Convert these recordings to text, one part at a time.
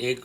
1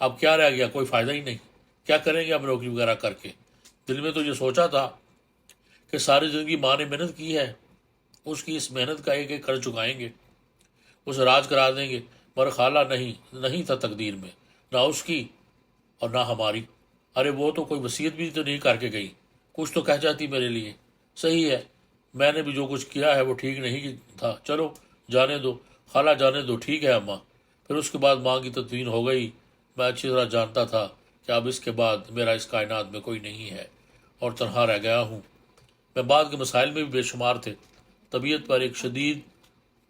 اب کیا رہ گیا؟ کوئی فائدہ ہی نہیں، کیا کریں گے اب نوکری وغیرہ کر کے؟ دل میں تو یہ سوچا تھا کہ ساری زندگی ماں نے محنت کی ہے، اس کی اس محنت کا ایک ایک قرض چکائیں گے، اسے راج کرا دیں گے، مگر خالہ نہیں تھا تقدیر میں، نہ اس کی اور نہ ہماری۔ ارے وہ تو کوئی وصیت بھی تو نہیں کر کے گئی، کچھ تو کہہ جاتی میرے لیے۔ صحیح ہے، میں نے بھی جو کچھ کیا ہے وہ ٹھیک نہیں تھا، چلو جانے دو خالہ، جانے دو، ٹھیک ہے اماں۔ پھر اس کے بعد ماں کی تدفین ہو گئی۔ میں اچھی طرح جانتا تھا کہ اب اس کے بعد میرا اس کائنات میں کوئی نہیں ہے اور تنہا رہ گیا ہوں۔ میں بعد کے مسائل میں بھی بے شمار تھے۔ طبیعت پر ایک شدید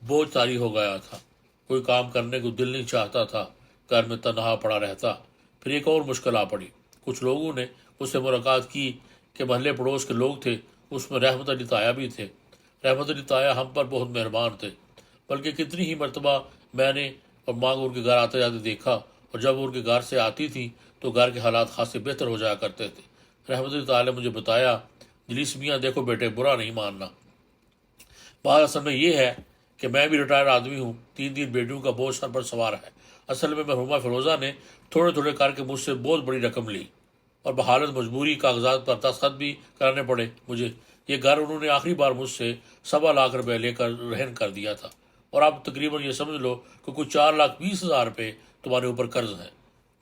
بوجھ طاری ہو گیا تھا، کوئی کام کرنے کو دل نہیں چاہتا تھا، گھر میں تنہا پڑا رہتا۔ پھر ایک اور مشکل آ پڑی، کچھ لوگوں نے اس سے ملاقات کی کہ محلے پڑوس کے لوگ تھے، اس میں رحمت علی تایا بھی تھے۔ رحمت علی تایا ہم پر بہت مہربان تھے، بلکہ کتنی ہی مرتبہ میں نے اور ماں کو ان کے گھر آتے جاتے دیکھا، اور جب ان کے گھر سے آتی تھی تو گھر کے حالات خاصے بہتر ہو جایا کرتے تھے۔ رحمت علی تایا نے مجھے بتایا، جلیس میاں دیکھو بیٹے، برا نہیں ماننا، بات اصل میں یہ ہے کہ میں بھی ریٹائر آدمی ہوں، تین بیٹیوں کا بوجھ سر پر سوار ہے۔ اصل میں مرحومہ فیروزہ نے تھوڑے تھوڑے کر کے مجھ سے بہت بڑی رقم لی، اور بحالت مجبوری کاغذات پر دستخط بھی کرانے پڑے مجھے۔ یہ گھر انہوں نے آخری بار مجھ سے 1.25 لاکھ لے کر رہن کر دیا تھا، اور اب تقریباً یہ سمجھ لو کہ کچھ 4,20,000 تمہارے اوپر قرض ہے۔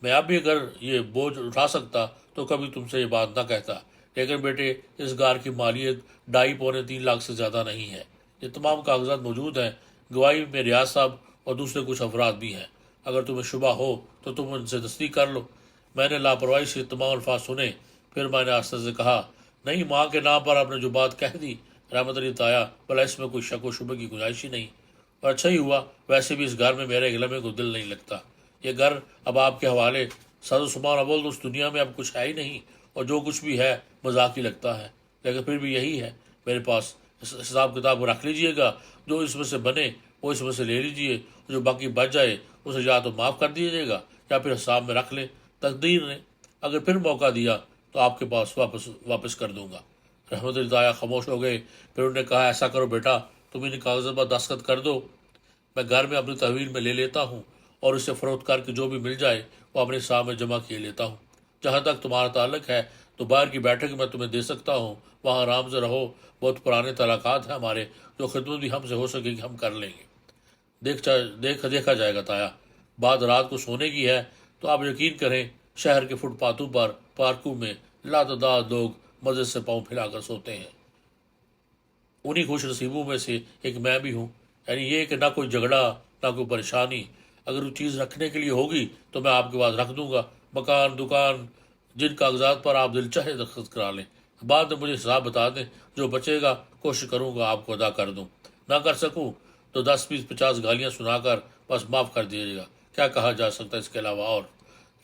میں اب بھی اگر یہ بوجھ اٹھا سکتا تو کبھی تم سے یہ بات نہ کہتا، لیکن بیٹے اس گھر کی مالیت 2.5-3 لاکھ سے زیادہ نہیں ہے۔ یہ تمام کاغذات موجود ہیں، گواہی میں ریاض صاحب اور دوسرے کچھ افراد بھی ہیں، اگر تمہیں شبہ ہو تو تم ان سے تصدیق کر لو۔ میں نے لاپرواہی سے تمام الفاظ سنے، پھر میں نے آہستہ سے کہا، نہیں، ماں کے نام پر آپ نے جو بات کہہ دی رحمت علی تایا، بھلا اس میں کوئی شک و شبہ کی گنجائش ہی نہیں، اور اچھا ہی ہوا، ویسے بھی اس گھر میں میرے ایک لمحے کو دل نہیں لگتا۔ یہ گھر اب آپ کے حوالے، ساز و سامان اول تو اس دنیا میں اب کچھ ہے ہی نہیں، اور جو کچھ بھی ہے مذاق ہی لگتا ہے، لیکن پھر بھی یہی ہے میرے پاس، حساب کتاب کو رکھ لیجئے گا، جو اس میں سے بنے وہ اس میں سے لے لیجئے، جو باقی بچ جائے اسے یا تو معاف کر دیجیے گا یا پھر حساب میں رکھ لیں، تقدیر نے اگر پھر موقع دیا تو آپ کے پاس واپس کر دوں گا۔ رحمت علی تایا خاموش ہو گئے، پھر انہوں نے کہا، ایسا کرو بیٹا، تم ان کاغذات پر دستخط کر دو، میں گھر میں اپنی تحویل میں لے لیتا ہوں، اور اسے فروخت کر کے جو بھی مل جائے وہ اپنے حساب میں جمع کیے لیتا ہوں۔ جہاں تک تمہارا تعلق ہے تو باہر کی بیٹھک میں تمہیں دے سکتا ہوں، وہاں آرام سے رہو، بہت پرانے تعلقات ہیں ہمارے، جو خدمت بھی ہم سے ہو سکے گی ہم کر لیں گے۔ دیکھا جائے گا تایا، بات رات کو سونے کی ہے تو آپ یقین کریں، شہر کے فٹ پاتھوں پر، پارکوں میں لاتعداد لوگ مزے سے پاؤں پھیلا کر سوتے ہیں، انہی خوش نصیبوں میں سے ایک میں بھی ہوں۔ یعنی یہ کہ نہ کوئی جھگڑا، نہ کوئی پریشانی، اگر وہ چیز رکھنے کے لیے ہوگی تو میں آپ کے پاس رکھ دوں گا، مکان، دکان، جن کاغذات پر آپ دل چاہے دستخط کرا لیں، بعد میں مجھے حساب بتا دیں، جو بچے گا کوشش کروں گا آپ کو ادا کر دوں، نہ کر سکوں تو 10-20-50 گالیاں سنا کر بس معاف کر دیجیے گا، کیا کہا جا سکتا ہے اس کے علاوہ اور۔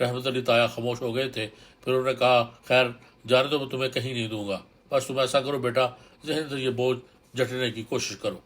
رحمت علی تایا خاموش ہو گئے تھے، پھر انہوں نے کہا، خیر جانے تو میں تمہیں کہیں نہیں دوں گا، بس تم ایسا کرو بیٹا، ذہن سے یہ بوجھ جٹنے کی کوشش کرو۔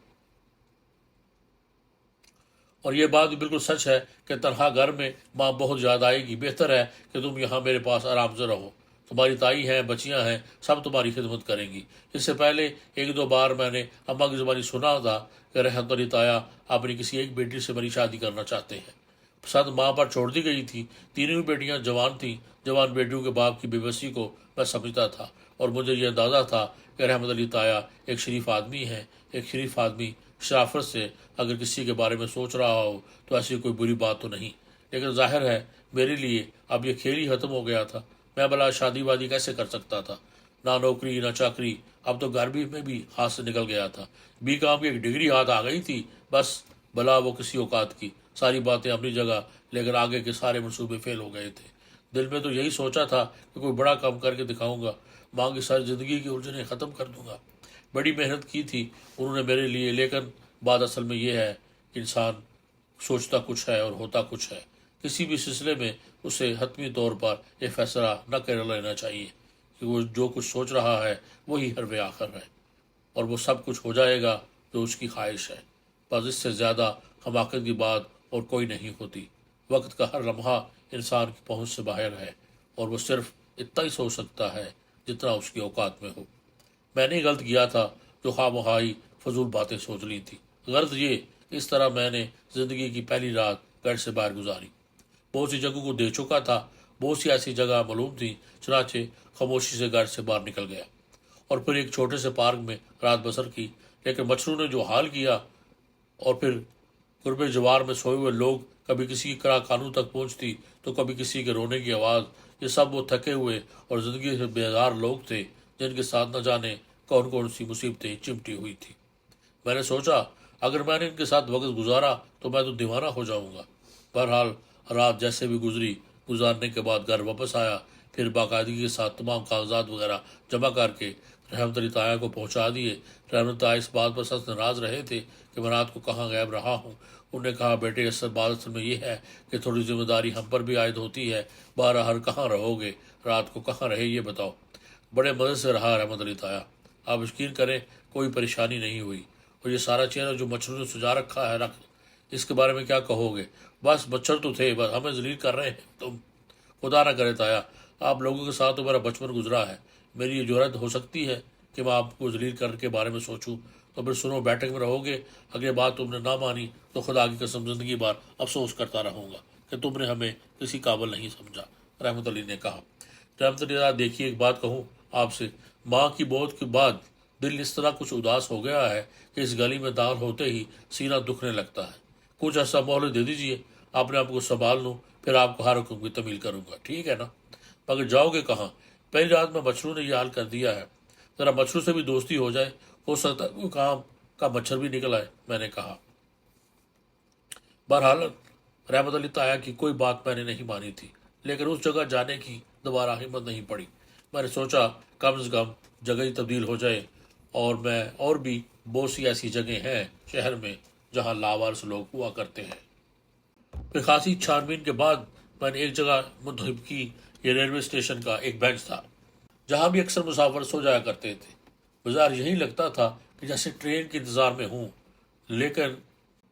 اور یہ بات بھی بالکل سچ ہے کہ تنہا گھر میں ماں بہت یاد آئے گی، بہتر ہے کہ تم یہاں میرے پاس آرام سے رہو، تمہاری تائی ہیں، بچیاں ہیں، سب تمہاری خدمت کریں گی۔ اس سے پہلے 1-2 بار میں نے اماں کی زبانی سنا تھا کہ رحمت علی تایا اپنی کسی ایک بیٹی سے میری شادی کرنا چاہتے ہیں۔ پسند ماں پر چھوڑ دی گئی تھی، تینوں بیٹیاں جوان تھیں، جوان بیٹیوں کے باپ کی بے بسی کو میں سمجھتا تھا، اور مجھے یہ اندازہ تھا کہ رحمت علی تایا ایک شریف آدمی ہے، ایک شریف آدمی شرافت سے اگر کسی کے بارے میں سوچ رہا ہو تو ایسی کوئی بری بات تو نہیں، لیکن ظاہر ہے میرے لیے اب یہ کھیل ہی ختم ہو گیا تھا، میں بلا شادی وادی کیسے کر سکتا تھا، نہ نوکری نہ چاکری، اب تو گھر بھی میں بھی ہاتھ سے نکل گیا تھا، بی کام کی ایک ڈگری ہاتھ آ گئی تھی، بس بلا وہ کسی اوقات کی، ساری باتیں اپنی جگہ، لیکن آگے کے سارے منصوبے فیل ہو گئے تھے۔ دل میں تو یہی سوچا تھا کہ کوئی بڑا کام کر کے دکھاؤں گا، ماں کی ساری زندگی کی الجھنیں ختم کر دوں گا، بڑی محنت کی تھی انہوں نے میرے لیے، لیکن بات اصل میں یہ ہے کہ انسان سوچتا کچھ ہے اور ہوتا کچھ ہے، کسی بھی سلسلے میں اسے حتمی طور پر یہ فیصلہ نہ کر لینا چاہیے کہ وہ جو کچھ سوچ رہا ہے وہی حرف آخر ہے، اور وہ سب کچھ ہو جائے گا جو اس کی خواہش ہے، بس اس سے زیادہ حماقت کی بات اور کوئی نہیں ہوتی۔ وقت کا ہر لمحہ انسان کی پہنچ سے باہر ہے، اور وہ صرف اتنا ہی سوچ سکتا ہے جتنا اس کی اوقات میں ہو۔ میں نے غلط کیا تھا جو خواہ مخواہی فضول باتیں سوچ لی تھی، غلط یہ، اس طرح میں نے زندگی کی پہلی رات گھر سے باہر گزاری۔ بہت سی جگہوں کو دیکھ چکا تھا، بہت سی ایسی جگہ معلوم تھی، چنانچہ خاموشی سے گھر سے باہر نکل گیا اور پھر ایک چھوٹے سے پارک میں رات بسر کی۔ لیکن مچھروں نے جو حال کیا، اور پھر قرب جوار میں سوئے ہوئے لوگ، کبھی کسی کی کانوں تک پہنچتی تو کبھی کسی کے رونے کی آواز، یہ سب وہ تھکے ہوئے اور زندگی سے بیزار لوگ تھے جن کے ساتھ نہ جانے کون کون سی مصیبتیں چمٹی ہوئی تھی۔ میں نے سوچا اگر میں نے ان کے ساتھ وقت گزارا تو میں تو دیوانہ ہو جاؤں گا۔ بہرحال رات جیسے بھی گزارنے کے بعد گھر واپس آیا، پھر باقاعدگی کے ساتھ تمام کاغذات وغیرہ جمع کر کے رحمت علی طاہر کو پہنچا دیے۔ رحمت طاہر اس بات پر سخت ناراض رہے تھے کہ میں رات کو کہاں غائب رہا ہوں۔ انہوں نے کہا بیٹے بات اصل میں یہ ہے کہ تھوڑی ذمہ داری ہم پر بھی عائد ہوتی ہے، بہرحال کہاں رہو گے، رات کو کہاں رہے یہ بتاؤ۔ بڑے مزے سے رہا رحمت علی طاہر، آپ یقین کریں کوئی پریشانی نہیں ہوئی۔ اور یہ سارا چہرہ جو مچھروں نے سجا رکھا ہے اس کے بارے میں کیا کہو گے؟ بس مچھر تو تھے، بس ہمیں ذلیل کر رہے ہیں تم۔ خدا نہ کرے طاہر، آپ لوگوں کے ساتھ تو میرا بچپن گزرا ہے، میری یہ جرأت ہو سکتی ہے کہ میں آپ کو ذلیل کرنے کے بارے میں سوچوں؟ تو پھر سنو، بیٹھک میں رہو گے، اگر بات تم نے نہ مانی تو خدا کی قسم زندگی بھر افسوس کرتا رہوں گا کہ تم نے ہمیں کسی قابل نہیں سمجھا، رحمت علی نے کہا۔ رحمت علی دیکھیے ایک بات کہوں آپ سے، ماں کی موت کے بعد دل اس طرح کچھ اداس ہو گیا ہے کہ اس گلی میں داخل ہوتے ہی سینہ دکھنے لگتا ہے۔ کچھ ایسا مہلت دے دیجیے، اپنے آپ کو سنبھال لوں، پھر آپ کو ہر حکم کی تعمیل کروں گا، ٹھیک ہے نا؟ مگر جاؤ گے کہاں؟ پہلی رات میں مچھروں نے یہ حال کر دیا ہے، ذرا مچھروں سے بھی دوستی ہو جائے، ہو سکتا ہے کوئی کام کا مچھر بھی نکل آئے، میں نے کہا۔ بہرحال رحمت علی طاہر کی کوئی بات میں نے نہیں مانی تھی، لیکن اس جگہ جانے کی دوبارہ ہمت نہیں پڑی۔ میں نے سوچا کم از کم جگہ ہی تبدیل ہو جائے، اور بھی بہت سی ایسی جگہیں ہیں شہر میں جہاں لاوارث لوگ ہوا کرتے ہیں۔ پھر خاصی چھان بین کے بعد میں نے ایک جگہ منتخب کی، یہ ریلوے اسٹیشن کا ایک بینچ تھا جہاں بھی اکثر مسافر سو جایا کرتے تھے۔ بظاہر یہی لگتا تھا کہ جیسے ٹرین کے انتظار میں ہوں، لیکن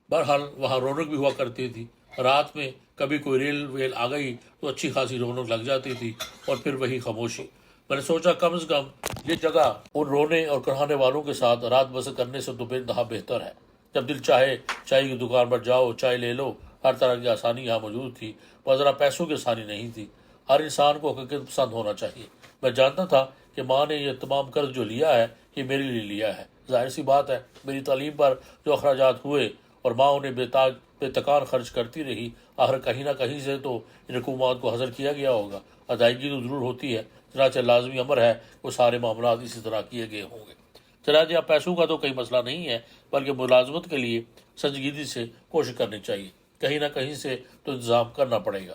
بہرحال وہاں رونق بھی ہوا کرتی تھی۔ رات میں کبھی کوئی ریل ویل آ گئی تو اچھی خاصی رونق لگ جاتی تھی، اور پھر وہی خاموشی۔ میں نے سوچا کم از کم یہ جگہ ان رونے اور کڑھانے والوں کے ساتھ رات بسر کرنے سے تو بے انتہا بہتر ہے۔ جب دل چاہے چائے کی دکان پر جاؤ، چائے لے لو، ہر طرح کی آسانی یہاں موجود تھی، پر ذرا پیسوں کی آسانی نہیں تھی۔ ہر انسان کو حقیقت پسند ہونا چاہیے۔ میں جانتا تھا کہ ماں نے یہ تمام قرض جو لیا ہے یہ میرے لیے لیا ہے، ظاہر سی بات ہے میری تعلیم پر جو اخراجات ہوئے اور ماں انہیں بے تکان خرچ کرتی رہی، آخر کہیں نہ کہیں سے تو ان حکومات کو حاصل کیا گیا ہوگا، ادائیگی تو ضرور ہوتی ہے، چنانچہ لازمی امر ہے وہ سارے معاملات اسی طرح کیے گئے ہوں گے۔ چنانچہ اب پیسوں کا تو کوئی مسئلہ نہیں ہے، بلکہ ملازمت کے لیے سنجیدگی سے کوشش کرنی چاہیے، کہیں نہ کہیں سے تو انتظام کرنا پڑے گا۔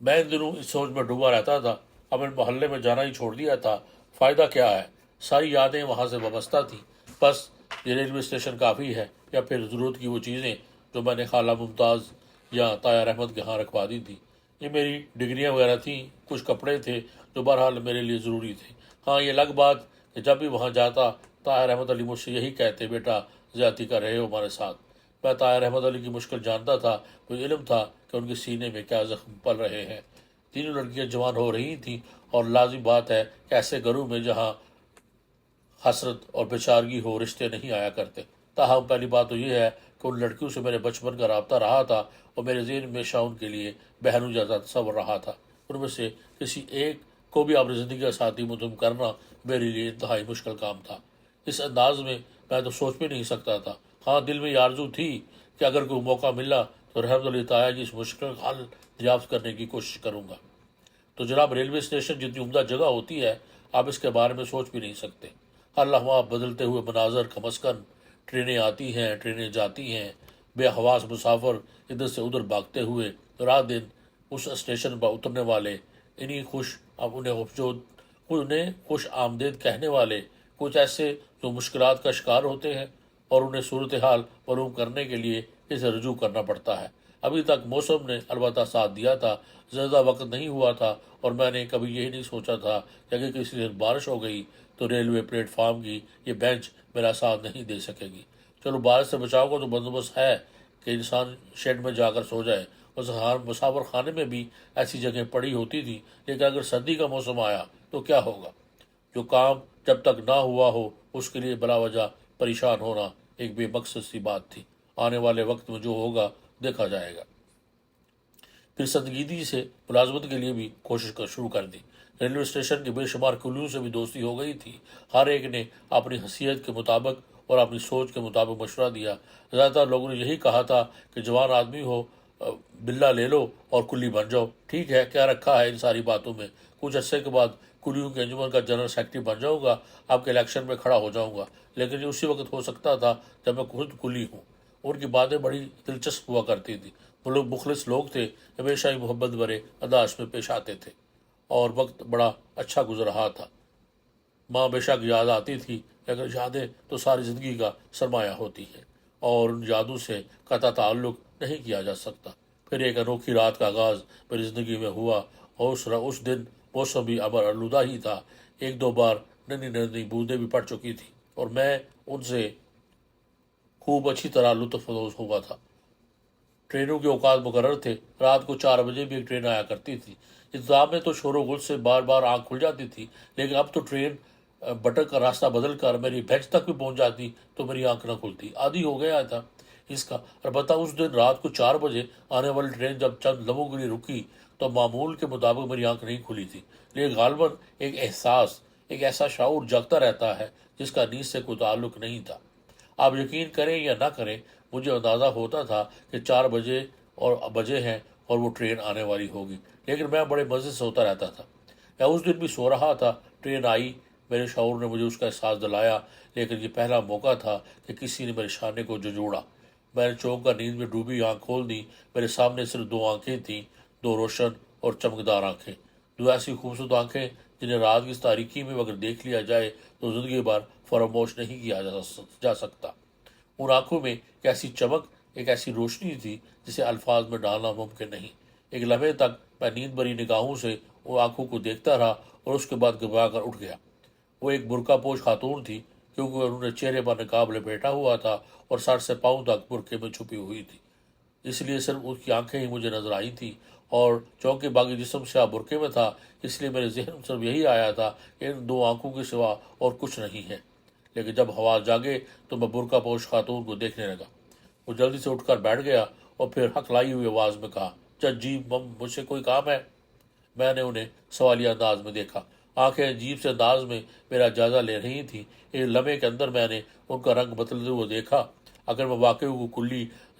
میں ان دنوں اس سوچ میں ڈوبا رہتا تھا، اب ان محلے میں جانا ہی چھوڑ دیا تھا، فائدہ کیا ہے؟ ساری یادیں وہاں سے وابستہ تھیں، بس یہ ریلوے اسٹیشن کافی ہے، یا پھر ضرورت کی وہ چیزیں جو میں نے خالہ ممتاز یا طاہر احمد کے ہاں رکھوا دی تھی۔ یہ میری ڈگریاں وغیرہ تھیں، کچھ کپڑے تھے جو بہرحال میرے لیے ضروری تھے۔ ہاں یہ الگ بات کہ جب بھی وہاں جاتا طاہر احمد علی مجھ سے یہی کہتے، بیٹا زیادتی کر رہے ہو ہمارے ساتھ۔ میں طاہر احمد علی کی مشکل جانتا تھا، مجھے علم تھا کہ ان کے سینے میں کیا زخم پل رہے ہیں۔ تینوں لڑکیاں جوان ہو رہی تھیں، اور لازم بات ہے کہ ایسے گھروں میں جہاں حسرت اور بیچارگی ہو رشتے نہیں آیا کرتے۔ تاہم پہلی بات تو یہ ہے کہ ان لڑکیوں سے میرے بچپن کا رابطہ رہا تھا، اور میرے ذہن میں ہمیشہ ان کے لیے بہنوں جیسا تصور رہا تھا۔ ان میں سے کسی ایک کو بھی اپنی زندگی کا ساتھی منتخب کرنا میرے لیے انتہائی مشکل کام تھا۔ اس انداز میں تو سوچ بھی نہیں سکتا تھا۔ ہاں دل میں یہ آرزو تھی کہ اگر کوئی موقع ملا تو رحمت علی طاہر کی اس مشکل کا حل دریافت کرنے کی کوشش کروں گا۔ تو جناب ریلوے اسٹیشن جتنی عمدہ جگہ ہوتی ہے آپ اس کے بارے میں سوچ بھی نہیں سکتے۔ ہر لمحہ بدلتے ہوئے مناظر کا مسکن، ٹرینیں آتی ہیں، ٹرینیں جاتی ہیں، بے حواس مسافر ادھر سے ادھر بھاگتے ہوئے، رات دن اس اسٹیشن پر اترنے والے، انہیں خوش آمدید کہنے والے، کچھ ایسے جو مشکلات کا شکار ہوتے ہیں اور انہیں صورتحال معلوم کرنے کے لیے اسے رجوع کرنا پڑتا ہے۔ ابھی تک موسم نے البتہ ساتھ دیا تھا، زیادہ وقت نہیں ہوا تھا، اور میں نے کبھی یہی نہیں سوچا تھا کہ اگر کسی دن بارش ہو گئی تو ریلوے پلیٹ فارم کی یہ بینچ میرا ساتھ نہیں دے سکے گی۔ چلو بارش سے بچاؤ کا تو بندوبست ہے کہ انسان شیڈ میں جا کر سو جائے، اور مسافر خانے میں بھی ایسی جگہیں پڑی ہوتی تھی، لیکن اگر سردی کا موسم آیا تو کیا ہوگا؟ جو کام جب تک نہ ہوا ہو اس کے لیے بلا وجہ پریشان ہونا ایک بے مقصد سی بات تھی۔ آنے والے وقت میں جو ہوگا دیکھا جائے گا۔ پھر سنجیدگی سے ملازمت کے لیے بھی کوشش شروع کر دی۔ ریلوے اسٹیشن کے بے شمار کلیوں سے بھی دوستی ہو گئی تھی۔ ہر ایک نے اپنی حیثیت کے مطابق اور اپنی سوچ کے مطابق مشورہ دیا۔ زیادہ تر لوگوں نے یہی کہا تھا کہ جوان آدمی ہو، بلا لے لو اور کلی بن جاؤ۔ ٹھیک ہے، کیا رکھا ہے ان ساری باتوں میں؟ کچھ عرصے کے بعد کلیوں کے انجمن کا جنرل سیکرٹری بن جاؤں گا، آپ کے الیکشن میں کھڑا ہو جاؤں گا۔ لیکن یہ اسی وقت ہو سکتا تھا جب میں خود کلی ہوں۔ ان کی باتیں بڑی دلچسپ ہوا کرتی تھی۔ وہ لوگ مخلص لوگ تھے، ہمیشہ ہی محبت بھرے انداز میں پیش آتے تھے، اور وقت بڑا اچھا گزر رہا تھا۔ ماں بے شک یاد آتی تھی، لیکن یادیں تو ساری زندگی کا سرمایہ ہوتی ہیں، اور ان یادوں سے قطع تعلق نہیں کیا جا سکتا۔ پھر ایک انوکھی رات کا آغاز میری زندگی میں ہوا، اور اس دن موسم بھی ابر آلودہ ہی تھا۔ ایک دو بار ننھی ننھی بوندیں بھی پڑ چکی تھی، اور میں ان سے خوب اچھی طرح لطف اندوز ہوا تھا۔ ٹرینوں کے اوقات مقرر تھے۔ رات کو 4 بجے بھی ایک ٹرین آیا کرتی تھی۔ انتظام میں تو شور و غل سے بار بار آنکھ کھل جاتی تھی، لیکن اب تو ٹرین بٹک کا راستہ بدل کر میری بینچ تک بھی پہنچ جاتی تو میری آنکھ نہ کھلتی۔ عادی ہو گیا تھا اس کا۔ البتہ اس دن رات کو 4 بجے آنے والی ٹرین جب چند لمحوں کے لیے رکی تو معمول کے مطابق میری آنکھ نہیں کھلی تھی، لیکن غالباً ایک ایسا شعور جاگتا رہتا ہے جس کا نیند سے کوئی تعلق نہیں تھا۔ آپ یقین کریں یا نہ کریں، مجھے اندازہ ہوتا تھا کہ 4 بجے ہیں اور وہ ٹرین آنے والی ہوگی، لیکن میں بڑے مزے سے سوتا رہتا تھا۔ میں اس دن بھی سو رہا تھا۔ ٹرین آئی، میرے شعور نے مجھے اس کا احساس دلایا، لیکن یہ پہلا موقع تھا کہ کسی نے میرے شانے کو جھنجھوڑا۔ میں نے چونک کر نیند میں ڈوبی آنکھ کھول دی۔ میرے سامنے صرف 2 آنکھیں تھیں، 2 روشن اور چمکدار آنکھیں، 2 ایسی خوبصورت آنکھیں جنہیں رات کی اس تاریکی میں اگر دیکھ لیا جائے تو زندگی بھر فراموش نہیں کیا جا سکتا۔ ان آنکھوں میں ایک ایسی چمک، ایک ایسی روشنی تھی جسے الفاظ میں ڈالنا ممکن نہیں۔ ایک لمحے تک میں نیند بھری نگاہوں سے ان آنکھوں کو دیکھتا رہا، اور اس کے بعد گھبرا کر اٹھ گیا۔ وہ ایک برقع پوش خاتون تھی، کیونکہ انہوں نے چہرے پر نقاب لپیٹا ہوا تھا اور سر سے پاؤں تک برقعے میں چھپی ہوئی تھی۔ اس لیے صرف اس کی آنکھیں ہی مجھے نظر آئی تھیں، اور چونکہ باقی جسم سیاہ برقعے میں تھا، اس لیے میرے ذہن میں صرف یہی آیا تھا کہ ان 2 آنکھوں کے سوا اور کچھ نہیں ہے۔ لیکن جب حواس جاگے تو میں برقع پوش خاتون کو دیکھنے لگا۔ وہ جلدی سے اٹھ کر بیٹھ گیا اور پھر ہکلائی ہوئی آواز میں کہا، جج جی، مجھ سے کوئی کام ہے؟ میں نے انہیں سوالیہ انداز میں دیکھا۔ آنکھیں عجیب سے انداز میں میرا جائزہ لے رہی تھیں۔ ایک لمحے کے اندر میں نے ان کا رنگ بدلتے ہوئے دیکھا۔ اگر میں واقعی کو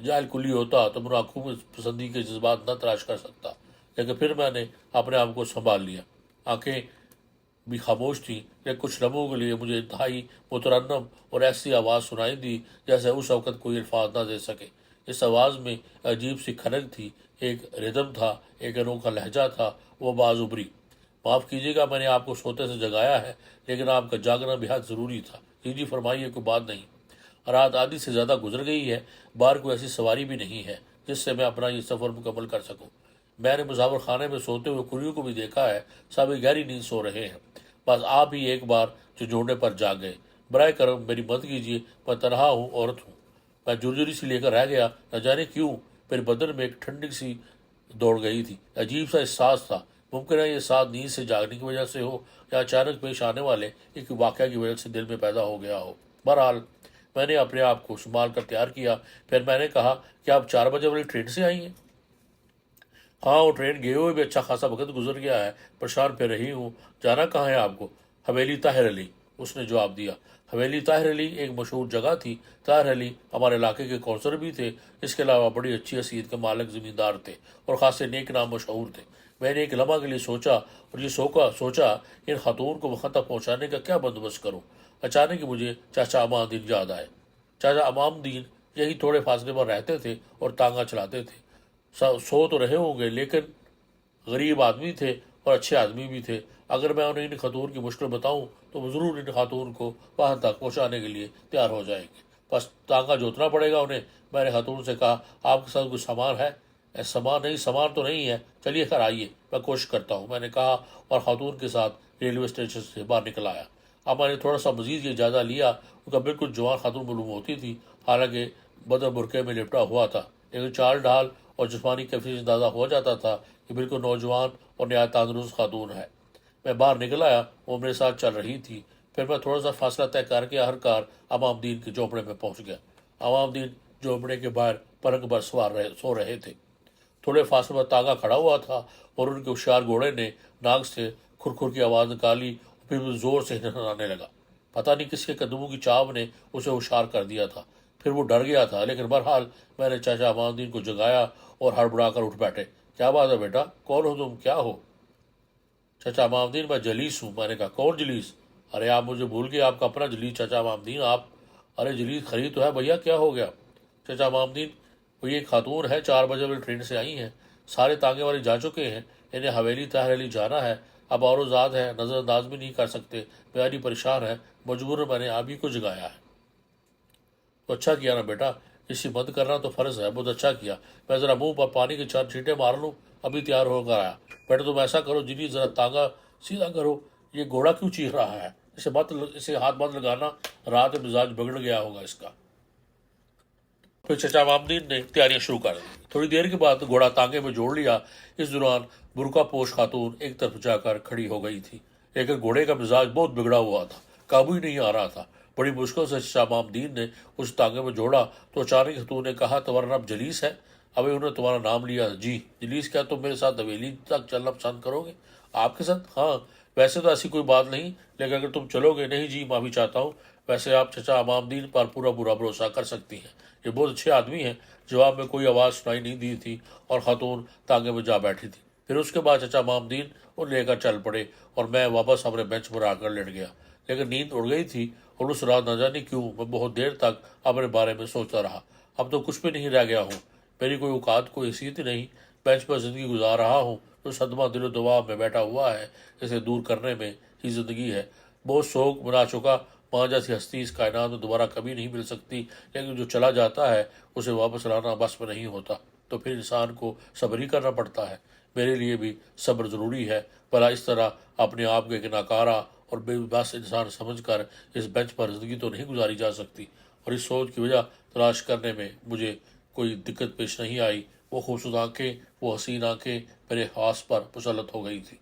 جاہل کلی ہوتا تو میں آنکھوں میں پسندی کے جذبات نہ تلاش کر سکتا، لیکن پھر میں نے اپنے آپ کو سنبھال لیا۔ آنکھیں بھی خاموش تھی، لیکن کچھ لمحوں کے لیے مجھے انتہائی مترنم اور ایسی آواز سنائی دی جیسے اس وقت کوئی الفاظ نہ دے سکے۔ اس آواز میں عجیب سی کھنک تھی، ایک ردم تھا، ایک انوکھا لہجہ تھا۔ وہ باز ابری، معاف کیجیے گا، میں نے آپ کو سوتے سے جگایا ہے، لیکن آپ کا جاگنا بہت ضروری تھا۔ جی فرمائیے، کوئی بات نہیں۔ رات آدھی سے زیادہ گزر گئی ہے، باہر کوئی ایسی سواری بھی نہیں ہے جس سے میں اپنا یہ سفر مکمل کر سکوں۔ میں نے مسافر خانے میں سوتے ہوئے کلیوں کو بھی دیکھا ہے، سب گہری نیند سو رہے ہیں، بس آپ ہی ایک بار جھنجھوڑنے پر جاگ گئے۔ برائے کرم میری مدد کیجیے، میں تنہا ہوں، عورت ہوں۔ میں جرجری سی لے کر رہ گیا، نہ جانے کیوں میرے بدن میں ایک ٹھنڈک سی دوڑ گئی تھی، عجیب سا احساس تھا۔ ممکن ہے یہ ساتھ نیند سے جاگنے کی وجہ سے ہو، یا اچانک پیش آنے والے ایک واقعہ کی وجہ سے دل میں پیدا ہو گیا ہو۔ بہرحال میں نے اپنے آپ کو شمار کر تیار کیا۔ پھر میں نے کہا، کیا آپ 4 بجے والی ٹرین سے آئی ہیں؟ ہاں، وہ ٹرین گئے ہوئے بھی اچھا خاصا وقت گزر گیا ہے، پریشان پھر رہی ہوں۔ جانا کہاں ہے آپ کو؟ حویلی طاہر علی، اس نے جواب دیا۔ حویلی طاہر علی ایک مشہور جگہ تھی۔ طاہر علی ہمارے علاقے کے کونسلر بھی تھے، اس کے علاوہ بڑی اچھی حیثیت کے مالک زمیندار تھے اور خاصے نیک نام مشہور تھے۔ میں نے ایک لمحہ کے لیے سوچا ان خاتون کو وہاں تک پہنچانے کا کیا بندوبست کروں۔ اچانک مجھے چاچا امام الدین یاد آئے۔ چاچا امام الدین یہی تھوڑے فاصلے پر رہتے تھے اور تانگا چلاتے تھے۔ سو تو رہے ہوں گے، لیکن غریب آدمی تھے اور اچھے آدمی بھی تھے۔ اگر میں انہیں ان خاتون کی مشکل بتاؤں تو وہ ضرور ان خاتون کو وہاں تک پہنچانے کے لیے تیار ہو جائیں گے، بس تانگا جوتنا پڑے گا انہیں۔ میں نے خاتون سے کہا، آپ کے ساتھ کوئی سامان ہے؟ سامان تو نہیں ہے، چلیے خیر آئیے، میں کوشش کرتا ہوں، میں نے کہا، اور خاتون کے ساتھ ریلوے اسٹیشن سے باہر نکل آیا۔ اب میں نے تھوڑا سا مزید یہ جائزہ لیا، ان کا بالکل جوان خاتون معلوم ہوتی تھی، حالانکہ بدن برقعے میں لپٹا ہوا تھا، لیکن چال ڈھال اور جسمانی کیفیت سے اندازہ ہو جاتا تھا کہ بالکل نوجوان اور نہایت تندرست خاتون ہے۔ میں باہر نکل آیا، وہ میرے ساتھ چل رہی تھی۔ پھر میں تھوڑا سا فاصلہ طے کر کے آخرکار امام الدین کے جھونپڑے میں پہنچ گیا۔ امام الدین جھونپڑے کے باہر پلنگ پر سو رہے تھے۔ تھوڑے فاصلے پر تانگا کھڑا ہوا تھا اور ان کے ہوشیار گھوڑے نے ناک سے کھر کھر کی آواز نکالی اور پھر وہ زور سے ہنہنانے لگا۔ پتہ نہیں کس کے قدموں کی چاپ نے اسے ہوشیار کر دیا تھا۔ پھر وہ ڈر گیا تھا، لیکن بہرحال میں نے چاچا امام الدین کو جگایا اور ہڑبڑا کر اٹھ بیٹھے۔ کیا بات ہے بیٹا؟ کون ہو تم؟ کیا ہو؟ چچا امام الدین، میں جلیس ہوں۔ میں نے کہا کون جلیس؟ ارے آپ مجھے بھول گئے، آپ کا اپنا جلیس چچا امام الدین آپ۔ ارے جلیس خرید تو ہے بھیا، کیا ہو گیا؟ چچا امام الدین، وہ یہ خاتون ہے، 4 بجے والی ٹرین سے آئی ہیں، سارے تانگے والے جا چکے ہیں، انہیں حویلی طاہر علی جانا ہے، اب اور ذات ہے، نظر انداز بھی نہیں کر سکتے، بیاری پریشان ہے، مجبور میں نے آپ ہی کو جگایا ہے۔ تو اچھا کیا نا بیٹا، اسی بند کرنا تو فرض ہے، بہت اچھا کیا۔ میں ذرا منہ پر پانی کے 4 چھینٹے مار لوں، ابھی تیار ہو کر آیا۔ بیٹا تم ایسا کرو جی، ذرا تانگا سیدھا کرو، یہ گھوڑا کیوں چیخ رہا ہے؟ اسے ہاتھ مت لگانا، رات میں مزاج بگڑ گیا ہوگا اس کا۔ پھر چچا امام الدین نے تیاریاں شروع کر دی۔ تھوڑی دیر کے بعد گھوڑا تانگے میں جوڑ لیا۔ اس دوران برقع پوش خاتون ایک طرف جا کر کھڑی ہو گئی تھی، لیکن گھوڑے کا مزاج بہت بگڑا ہوا تھا، قابو ہی نہیں آ رہا تھا۔ بڑی مشکل سے چچا امام الدین نے اس تانگے میں جوڑا تو اچانک خاتون نے کہا، تمہارا نام جلیس ہے؟ ابھی انہوں نے تمہارا نام لیا۔ جی جلیس، کیا تم میرے ساتھ حویلی تک چلنا پسند کرو گے؟ آپ کے ساتھ؟ ہاں، ویسے تو ایسی کوئی بات نہیں، لیکن اگر تم چلو گے۔ نہیں جی، معافی چاہتا ہوں، ویسے آپ چچا امام الدین پر پورا بھروسہ کر سکتی ہیں، یہ بہت اچھے آدمی ہیں۔ جواب میں کوئی آواز سنائی نہیں دی تھی اور خاتون تانگے میں جا بیٹھی تھی۔ پھر اس کے بعد چچا امام الدین ان لے کر چل پڑے اور میں واپس اپنے بینچ پر آ کر لیٹ گیا، لیکن نیند اڑ گئی تھی اور اس رات نہ جانے کیوں میں بہت دیر تک اپنے بارے میں سوچتا رہا۔ اب تو کچھ بھی نہیں رہ گیا ہوں، میری کوئی اوقات، کوئی حیثیت ہی نہیں، بینچ پر زندگی گزار رہا ہوں۔ جو صدمہ دل و دماغ میں بیٹھا ہوا ہے، اسے دور کرنے میں ہی زندگی ہے۔ بہت شوق منا چکا، ماں جیسی ہستی اس کائنات میں دوبارہ کبھی نہیں مل سکتی، لیکن جو چلا جاتا ہے اسے واپس لانا بس میں نہیں ہوتا، تو پھر انسان کو صبر ہی کرنا پڑتا ہے۔ میرے لیے بھی صبر ضروری ہے، بھلا اس طرح اپنے آپ کو ایک ناکارہ اور بے بس انسان سمجھ کر اس بینچ پر زندگی تو نہیں گزاری جا سکتی۔ اور اس سوچ کی وجہ تلاش کرنے میں مجھے کوئی دقت پیش نہیں آئی۔ وہ خوبصورت آنکھیں، وہ حسین آنکھیں میرے حواس پر مسلط ہو گئی تھی۔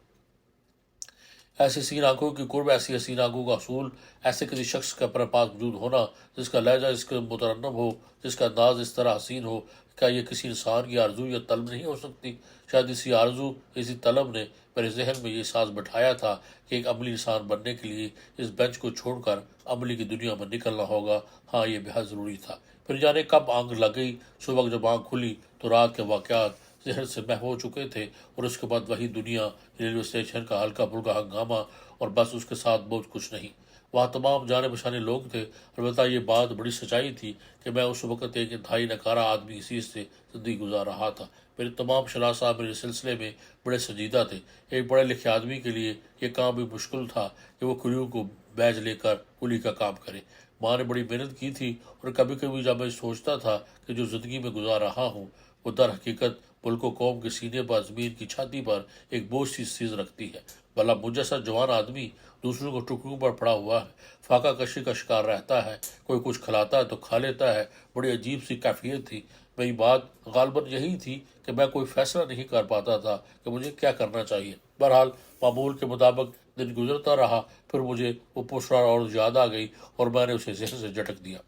ایسی حسین آنکھوں کی قرب، ایسی حسین آنکھوں کا حصول، ایسے کسی شخص کا اپنے پاس موجود ہونا جس کا لہجہ اس کے مترنم ہو، جس کا انداز اس طرح حسین ہو، کیا یہ کسی انسان کی آرزو یا طلب نہیں ہو سکتی؟ شاید اسی آرزو، اسی طلب نے میرے ذہن میں یہ ساز بٹھایا تھا کہ ایک عملی انسان بننے کے لیے اس بینچ کو چھوڑ کر عملی کی دنیا میں نکلنا ہوگا۔ ہاں، یہ بہت ضروری تھا۔ پھر جانے کب آنکھ لگ گئی، صبح جب آنکھ کھلی تو رات کے واقعات ذہن سے محو ہو چکے تھے، اور اس کے بعد وہی دنیا، ریلوے اسٹیشن کا ہلکا پھلکا ہنگامہ، اور بس اس کے ساتھ بہت کچھ نہیں۔ وہاں تمام جانے پہچانے لوگ تھے۔ البتہ یہ بات بڑی سچائی تھی کہ میں اس وقت ایک انتہائی نکارہ آدمی حیثیت سے زندگی گزار رہا تھا۔ میرے تمام شناسا میرے سلسلے میں بڑے سنجیدہ تھے۔ ایک پڑھے لکھے آدمی کے لیے یہ کام بھی مشکل تھا کہ وہ کلیوں کو بیج لے کر کلی کا کام کرے۔ ماں نے بڑی محنت کی تھی، اور کبھی کبھی جب میں سوچتا تھا کہ جو زندگی میں گزار رہا ہوں وہ در حقیقت ملک و قوم کے سینے پر، زمین کی چھاتی پر ایک بوجھ سی چیز رکھتی ہے۔ بھلا مجھ جیسا جوان آدمی دوسروں کو ٹکڑوں پر پڑا ہوا ہے، فاقہ کشی کا شکار رہتا ہے، کوئی کچھ کھلاتا ہے تو کھا لیتا ہے۔ بڑی عجیب سی کیفیت تھی۔ میری بات غالباً یہی تھی کہ میں کوئی فیصلہ نہیں کر پاتا تھا کہ مجھے کیا کرنا چاہیے۔ بہرحال معمول کے مطابق دن گزرتا رہا۔ پھر مجھے وہ پرسرار عورت یاد آ گئی اور میں نے اسے ذہن سے جھٹک دیا۔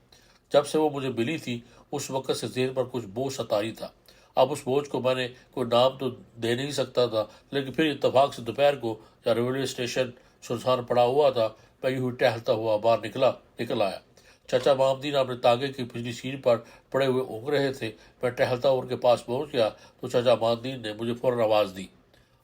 جب سے وہ مجھے ملی تھی اس وقت سے ذہن پر کچھ بوجھ ستاری تھا۔ اب اس بوجھ کو میں نے کوئی نام تو دے نہیں سکتا تھا، لیکن پھر اتفاق سے دوپہر کو جب ریلوے اسٹیشن سنسان پڑا ہوا تھا، میں یوں ہی ٹہلتا ہوا باہر نکل آیا۔ چچا امام الدین اپنے تانگے کی پچھلی سیٹ پر پڑے ہوئے اونگ رہے تھے۔ میں ٹہلتا ان کے پاس پہنچ گیا تو چچا امام الدین نے مجھے فوراً آواز دی،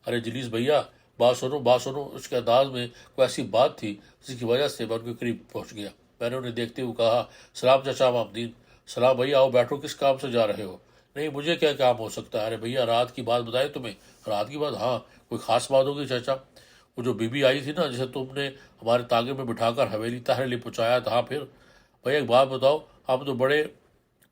ارے جلیس بھیا، بات سنو بات سنو۔ اس کے انداز میں کوئی ایسی بات تھی جس کی وجہ سے میں ان کے قریب پہنچ گیا۔ میں نے انہیں دیکھتے ہوئے کہا، سلام چچا امام الدین۔ سلام بھیا، آؤ بیٹھو، کس کام سے جا رہے ہو؟ نہیں، مجھے کیا کام ہو سکتا ہے؟ ارے بھیا، رات کی بات بتائی تمہیں؟ رات کی بات؟ ہاں، کوئی خاص بات ہوگی چچا؟ وہ جو بی بی آئی تھی نا، جسے تم نے ہمارے تانگے میں بٹھا کر حویلی طاہر علی پہنچایا تھا۔ پھر بھیا ایک بات بتاؤ، ہم تو بڑے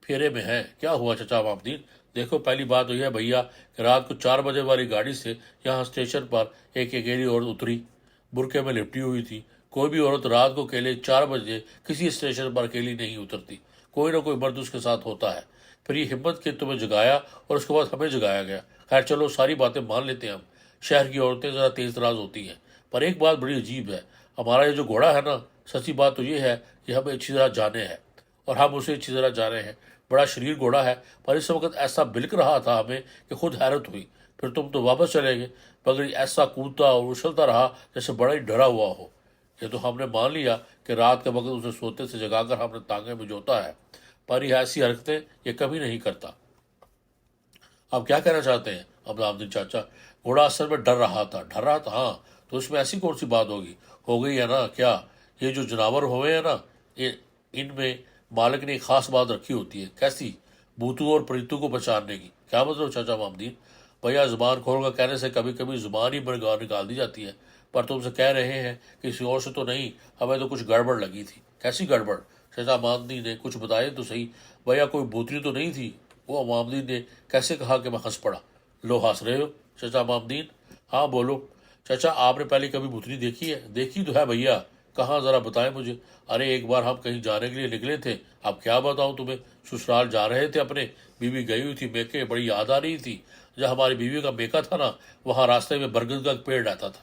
پھیرے میں ہیں۔ کیا ہوا چچا امام الدین؟ دیکھو، پہلی بات تو یہ ہے بھیا کہ رات کو 4 بجے والی گاڑی سے یہاں اسٹیشن پر ایک اکیلی عورت اتری، برقعے میں لپٹی ہوئی تھی۔ کوئی بھی عورت رات کو اکیلے 4 بجے کسی اسٹیشن پر اکیلی نہیں اترتی، کوئی نہ کوئی مرد اس کے ساتھ ہوتا ہے۔ پھر یہ ہمت کہ تمہیں جگایا اور اس کے بعد ہمیں جگایا گیا۔ خیر چلو، ساری باتیں مان لیتے ہیں ہم، شہر کی عورتیں ذرا تیز تراز ہوتی ہیں، پر ایک بات بڑی عجیب ہے، ہمارا یہ جو گھوڑا ہے نا، سچی بات تو یہ ہے کہ ہمیں اچھی طرح جانے ہیں، اور ہم اسے اچھی طرح جانے ہیں۔ بڑا شریر گھوڑا ہے، پر اس وقت ایسا بلک رہا تھا ہمیں کہ خود حیرت ہوئی۔ پھر تم تو واپس چلے گئے، مگر یہ ایسا کودتا اور اچھلتا رہا جیسے بڑا ہی ڈرا ہوا ہو۔ یہ تو ہم نے مان لیا کہ رات کے وقت اسے سوتے سے جگا کر ہم نے ٹانگیں میں جوتا ہے، پر یہ ایسی حرکتیں یہ کبھی نہیں کرتا۔ آپ کیا کہنا چاہتے ہیں عبد الدین چاچا؟ گھوڑا اصل میں ڈر رہا تھا۔ ڈر رہا تھا؟ ہاں، تو اس میں ایسی کون سی بات ہوگی؟ ہو گئی ہے نا کیا؟ یہ جو جانور ہوئے ہیں نا، ان میں مالک نے ایک خاص بات رکھی ہوتی ہے۔ کیسی؟ بھوتوں اور پریتوں کو پہچاننے کی۔ کیا مطلب چاچا محمدین؟ بھیا زبان کھول کر کہنے سے کبھی کبھی زبان ہی بڑگاہ نکال دی جاتی ہے، پر تم سے کہہ رہے ہیں کسی اور سے تو نہیں، ہمیں تو کچھ گڑبڑ لگی تھی۔ کیسی گڑبڑ؟ چاچا محمدین نے کچھ بتائے تو صحیح۔ بھیا کوئی بھوتنی تو نہیں تھی؟ وہ محمدین نے کیسے کہا کہ میں ہنس پڑا۔ لو ہنس رہے ہو چاچا محمدین؟ ہاں بولو چاچا، آپ نے پہلے کبھی بھوتنی دیکھی ہے؟ دیکھی تو ہے بھیا۔ کہاں، ذرا بتائیں مجھے۔ ارے ایک بار ہم کہیں جانے کے لیے نکلے تھے، اب کیا بتاؤں تمہیں، سسرال جا رہے تھے اپنے، بیوی گئی ہوئی تھی میکے، بڑی یاد آ رہی تھی۔ جہاں ہماری بیوی کا میکا تھا نا، وہاں راستے میں برگد کا ایک پیڑ رہتا تھا۔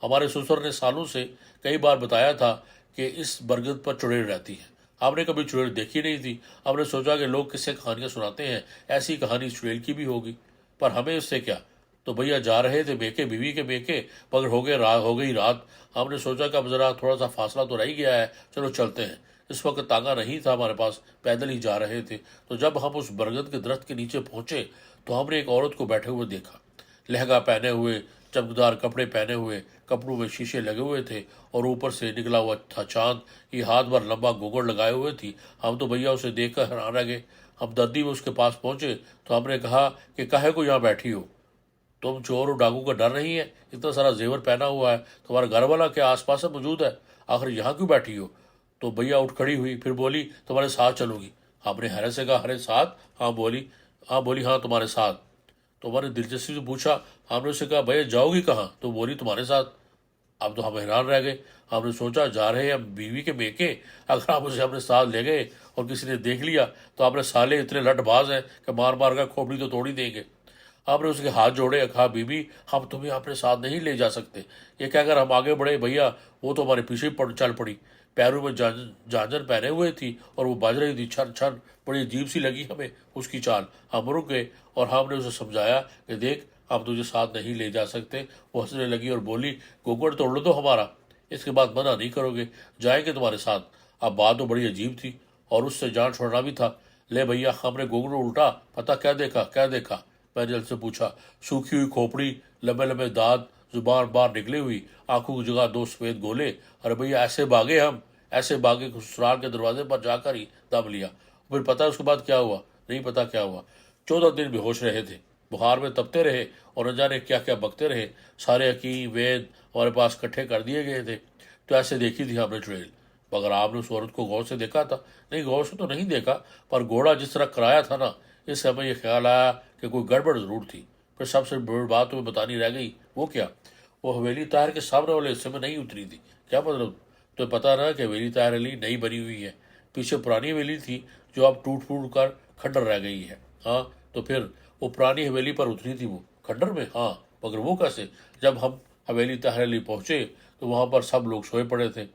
ہمارے سسر نے سالوں سے کئی بار بتایا تھا کہ اس برگد پر چڑیل رہتی ہے۔ ہم نے کبھی چڑیل دیکھی نہیں تھی۔ ہم نے سوچا کہ لوگ کس سے کہانیاں سناتے ہیں، ایسی کہانی چڑیل کی بھی ہوگی، پر ہمیں اس سے کیا۔ تو بھیا جا رہے تھے میکے، بیوی کے میکے، مگر ہو گئی رات۔ ہم نے سوچا کہ اب ذرا تھوڑا سا فاصلہ تو رہ ہی گیا ہے، چلو چلتے ہیں۔ اس وقت تانگا نہیں تھا ہمارے پاس، پیدل ہی جا رہے تھے۔ تو جب ہم اس برگد کے درخت کے نیچے پہنچے تو ہم نے ایک عورت کو بیٹھے ہوئے دیکھا، لہنگا پہنے ہوئے، چمکدار کپڑے پہنے ہوئے، کپڑوں میں شیشے لگے ہوئے تھے اور اوپر سے نکلا ہوا تھا چاند۔ یہ ہاتھ بھر لمبا گھونگھڑ لگائے ہوئے تھی۔ ہم تو بھیا اسے دیکھ کر حیران رہ گئے۔ ہم دردی میں اس کے پاس پہنچے تو ہم نے کہا کہ کاہے کو یہاں بیٹھی ہو؟ تم چور اور ڈاکو کا ڈر نہیں ہے؟ اتنا سارا زیور پہنا ہوا ہے، تمہارا گھر والا کیا آس پاس موجود ہے؟ آخر یہاں کیوں بیٹھی ہو؟ تو بھیا اٹھ کھڑی ہوئی، پھر بولی تمہارے ساتھ چلوں گی۔ ہم نے حیرت سے کہا ارے ساتھ؟ بولی ہاں تمہارے ساتھ۔ تو ہمارے دلچسپی سے پوچھا، ہم نے اسے کہا بھیا جاؤ گی کہاں؟ تو بولی تمہارے ساتھ۔ اب تو ہم حیران رہ گئے۔ ہم نے سوچا جا رہے ہیں بیوی کے میکے، اگر آپ اسے اپنے ساتھ لے گئے اور کسی نے دیکھ لیا تو آپ نے سالے اتنے لٹ باز ہیں کہ مار مار کر کھوپڑی تو توڑ ہی دیں گے۔ آپ نے اس کے ہاتھ جوڑے، کہا بی بی ہم تمہیں اپنے ساتھ نہیں لے جا سکتے۔ یہ کہہ کر ہم آگے بڑھے، بھیا وہ تو ہمارے پیچھے چل پڑی، پیروں میں جانجن پہنے ہوئے تھی اور وہ بج رہی تھی چھن چھن۔ بڑی عجیب سی لگی ہمیں اس کی چال۔ ہم رک گئے اور ہم نے اسے سمجھایا کہ دیکھ ہم تجھے ساتھ نہیں لے جا سکتے۔ وہ ہنسنے لگی اور بولی گھونگھڑ توڑ دو ہمارا، اس کے بعد منع نہیں کرو گے، جائیں گے تمہارے ساتھ۔ اب بات تو بڑی عجیب تھی اور اس سے جان چھوڑنا بھی تھا۔ لے بھیا ہم نے گھونگھڑ الٹا، پتہ کیا دیکھا؟ میں نے جلد سے پوچھا۔ سوکھی ہوئی کھوپڑی، لمبے لمبے دانت، زبان باہر نکلی ہوئی، آنکھوں کی جگہ دو سفید گولے۔ ارے بھیا ایسے بھاگے کہ سسرال کے دروازے پر جا کر ہی دم لیا۔ پھر پتہ اس کے بعد کیا ہوا؟ نہیں پتہ کیا ہوا۔ 14 دن بے ہوش رہے تھے، بخار میں تپتے رہے اور نہ جانے کیا کیا بکتے رہے۔ سارے حکیم وید ہمارے پاس اکٹھے کر دیے گئے تھے۔ تو ایسے دیکھی تھی ہم نے چڑیل، مگر آپ نے اس عورت کو غور سے دیکھا تھا؟ نہیں غور سے تو نہیں دیکھا، پر گھوڑا جس طرح کرایا تھا نا، اس سے ہمیں یہ خیال آیا کہ کوئی گڑبڑ ضرور تھی۔ پھر سب سے بڑی بات تمہیں بتانی رہ گئی، وہ کیا؟ وہ حویلی طاہر کے سامنے والے حصے میں نہیں اتری تھی۔ کیا مطلب؟ تو پتہ نہ کہ حویلی طاہر علی نئی بنی ہوئی ہے، پیچھے پرانی حویلی تھی جو اب ٹوٹ پھوٹ کر کھنڈر رہ گئی ہے۔ ہاں تو پھر وہ پرانی حویلی پر اتری تھی وہ کھنڈر میں؟ ہاں، مگر وہ کیسے؟ جب ہم حویلی طاہر علی پہنچے تو وہاں پر سب لوگ سوئے پڑے تھے۔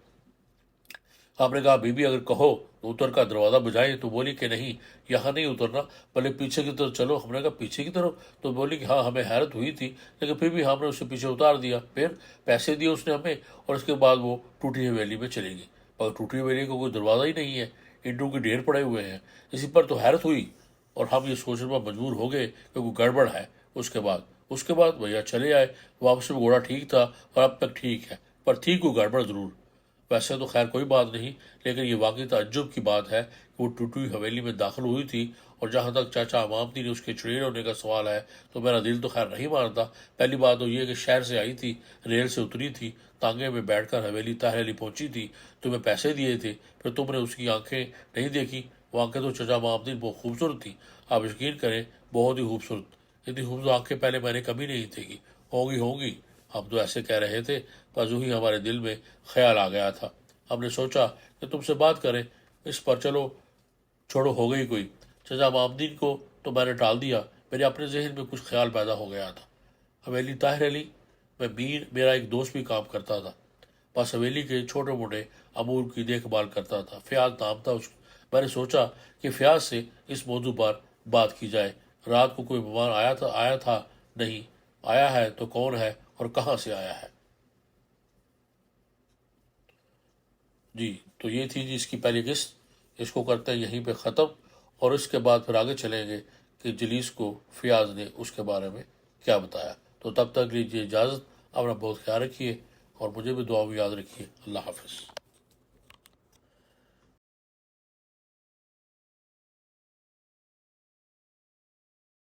آپ نے کہا بی بی اگر کہو تو اتر کا دروازہ بجائیں، تو بولی کہ نہیں یہاں نہیں اترنا، پہلے پیچھے کی طرف چلو۔ ہم نے کہا پیچھے کی طرف؟ تو بولی کہ ہاں ہمیں حیرت ہوئی تھی لیکن پھر بھی ہم نے اسے پیچھے اتار دیا۔ پھر پیسے دیے اس نے ہمیں اور اس کے بعد وہ ٹوٹی حویلی میں چلے گئی، مگر ٹوٹی حویلی کا کوئی دروازہ ہی نہیں ہے، اینٹوں کے ڈھیر پڑے ہوئے ہیں۔ اسی پر تو حیرت ہوئی اور ہم یہ سوچنے پر مجبور ہو گئے کہ کوئی گڑبڑ ہے۔ اس کے بعد بھیا چلے آئے، واپس میں گھوڑا ٹھیک تھا اور اب تک ٹھیک ہے، پر تھی کوئی گڑبڑ ضرور۔ ویسے تو خیر کوئی بات نہیں، لیکن یہ واقعی تعجب کی بات ہے کہ وہ ٹوٹی ہوئی حویلی میں داخل ہوئی تھی۔ اور جہاں تک چاچا امامتی نے اس کے چڑیل ہونے کا سوال ہے تو میرا دل تو خیر نہیں مانتا۔ پہلی بات تو یہ کہ شہر سے آئی تھی، ریل سے اتری تھی، تانگے میں بیٹھ کر حویلی طاہر علی پہنچی تھی، تمہیں پیسے دیے تھے، پھر تم نے اس کی آنکھیں نہیں دیکھی؟ وہ آنکھیں تو چاچا امامتی بہت خوبصورت تھیں، آپ یقین کریں بہت ہی خوبصورت۔ اتنی خوبصورت آنکھیں پہلے میں نے کبھی نہیں دیکھی۔ ہوں گی ہم تو ایسے کہہ رہے تھے، پر جو ہی ہمارے دل میں خیال آ گیا تھا، ہم نے سوچا کہ تم سے بات کریں اس پر۔ چلو چھوڑو، ہو گئی کوئی۔ چچا محمدین کو تو میں نے ٹال دیا، میرے اپنے ذہن میں کچھ خیال پیدا ہو گیا تھا۔ حویلی طاہر علی میں میرا ایک دوست بھی کام کرتا تھا، بس حویلی کے چھوٹے موٹے امور کی دیکھ بھال کرتا تھا، فیاض نام تھا میں نے سوچا کہ فیاض سے اس موضوع پر بات کی جائے۔ رات کو کوئی مہمان آیا تھا؟ نہیں۔ آیا ہے تو کون ہے اور کہاں سے آیا ہے؟ جی تو یہ تھی جی اس کی پہلی قسط۔ اس کو کرتے ہیں یہیں پہ ختم، اور اس کے بعد پھر آگے چلیں گے کہ جلیس کو فیاض نے اس کے بارے میں کیا بتایا۔ تو تب تک لیجیے اجازت، اپنا بہت خیال رکھیے اور مجھے بھی دعا میں یاد رکھیے۔ اللہ حافظ۔